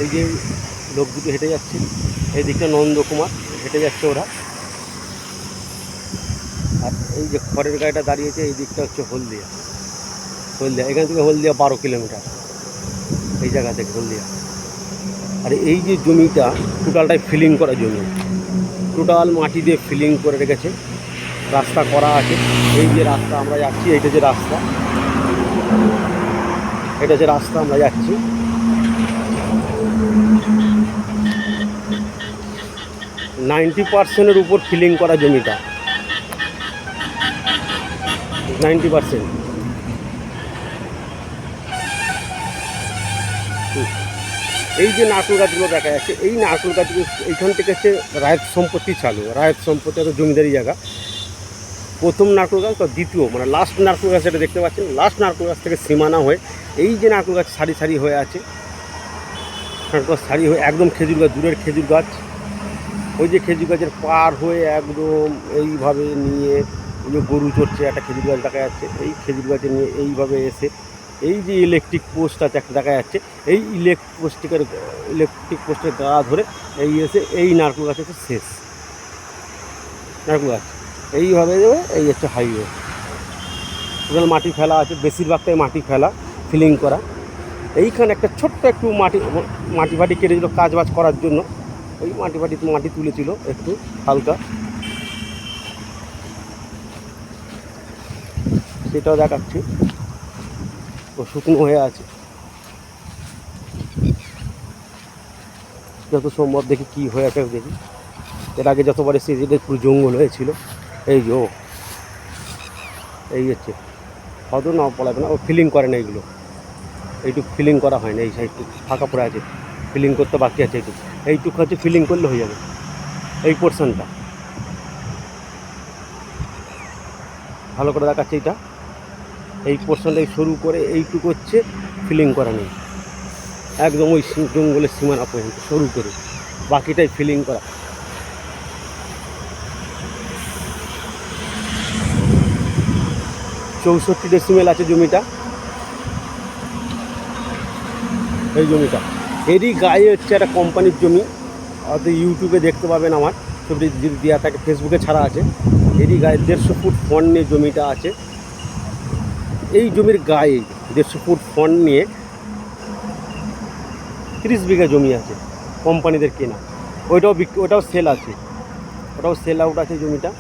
এই যে লোক দুটো হেঁটে যাচ্ছে, এই দিকটা নন্দকুমার, হেঁটে যাচ্ছে ওরা। আর এই যে খড়ের গাড়িটা দাঁড়িয়েছে, এই দিকটা হচ্ছে হলদিয়া। এখান থেকে হলদিয়া 12 কিলোমিটার, এই জায়গা থেকে হলদিয়া। আর এই যে জমিটা টোটালটাই ফিলিং করা জমি, টোটাল মাটি দিয়ে ফিলিং করে রেখেছে, রাস্তা করা আছে। এই যে রাস্তা আমরা যাচ্ছি, এইটা যে রাস্তা, এটা যে রাস্তা আমরা যাচ্ছি। 90% উপর ফিলিং করা জমিটা, 90%। এই যে নারকেল গাছগুলো দেখা যাচ্ছে, এই নারকেল গাছগুলো এইখান থেকে হচ্ছে রায়ত সম্পত্তি চালু। রায়ত সম্পত্তি অত জমিদারি জায়গা। প্রথম নারকেল গাছ বা দ্বিতীয়, মানে লাস্ট নারকেল গাছ যেটা দেখতে পাচ্ছেন, লাস্ট নারকেল গাছ থেকে সীমানা হয়ে এই যে নারকেল গাছ সারি সারি হয়ে আছে, নারকেল গাছ সারি হয়ে একদম খেজুর গাছ, দূরের খেজুর গাছ, ওই যে খেজুর গাছের পার হয়ে একদম এইভাবে নিয়ে ওই যে গরু চড়ছে, একটা খেজুর গাছ দেখা যাচ্ছে, এই খেজুর গাছে নিয়ে এইভাবে এসে এই যে ইলেকট্রিক পোস্ট আছে একটা দেখা যাচ্ছে, এই ইলেকট্রিক পোস্টের গা ধরে এই এসে এই নারকেল গাছ হচ্ছে শেষ নারকেল গাছ। এইভাবে যাবে, এই হচ্ছে হাইওয়ে। টোটাল মাটি ফেলা আছে, বেশিরভাগটাই মাটি ফেলা, ফিলিং করা। এইখানে একটা ছোট্ট একটু মাটি ফাটি কেটেছিল কাজ বাজ করার জন্য, ওই মাটি তুলেছিল একটু হালকা, সেটাও দেখাচ্ছি। ও শুকনো হয়ে আছে, যত সম্ভব দেখি কী হয়ে আছে দেখি। এর আগে যতবার এসে যেটা পুরো জঙ্গল হয়েছিল, এই যে এই হচ্ছে হয়তো না বলাবে না, ও ফিলিং করে না এইগুলো, এইটুকু ফিলিং করা হয় না, এই সাইডটুকু ফাঁকা পড়ে আছে, ফিলিং করতে বাকি আছে। এইটুকু হচ্ছে ফিলিং করলে হয়ে যাবে। এই পোর্শনটা ভালো করে দেখাচ্ছে, এইটা এই পোর্শনটাই শুরু করে এইটুকু হচ্ছে ফিলিং করা নেই, একদম ওই জঙ্গলের সীমানা পর্যন্ত শুরু করে বাকিটাই ফিলিং করা। 64 ডেসিমেল আছে জমিটা, এই জমিটা। এরই গায়ে হচ্ছে একটা কোম্পানির জমি, হয়তো ইউটিউবে দেখতে পাবেন, আমার ছবি যদি দেওয়া থাকে, ফেসবুকে ছাড়া আছে। এরই গায়ে 150 ফুট ফন্ড নিয়ে জমিটা আছে। এই জমির গায়ে 150 ফুট ফন্ড নিয়ে 30 বিঘা জমি আছে কোম্পানিদের কেনা। ওইটাও সেল আছে, ওটাও সেল আউট আছে জমিটা।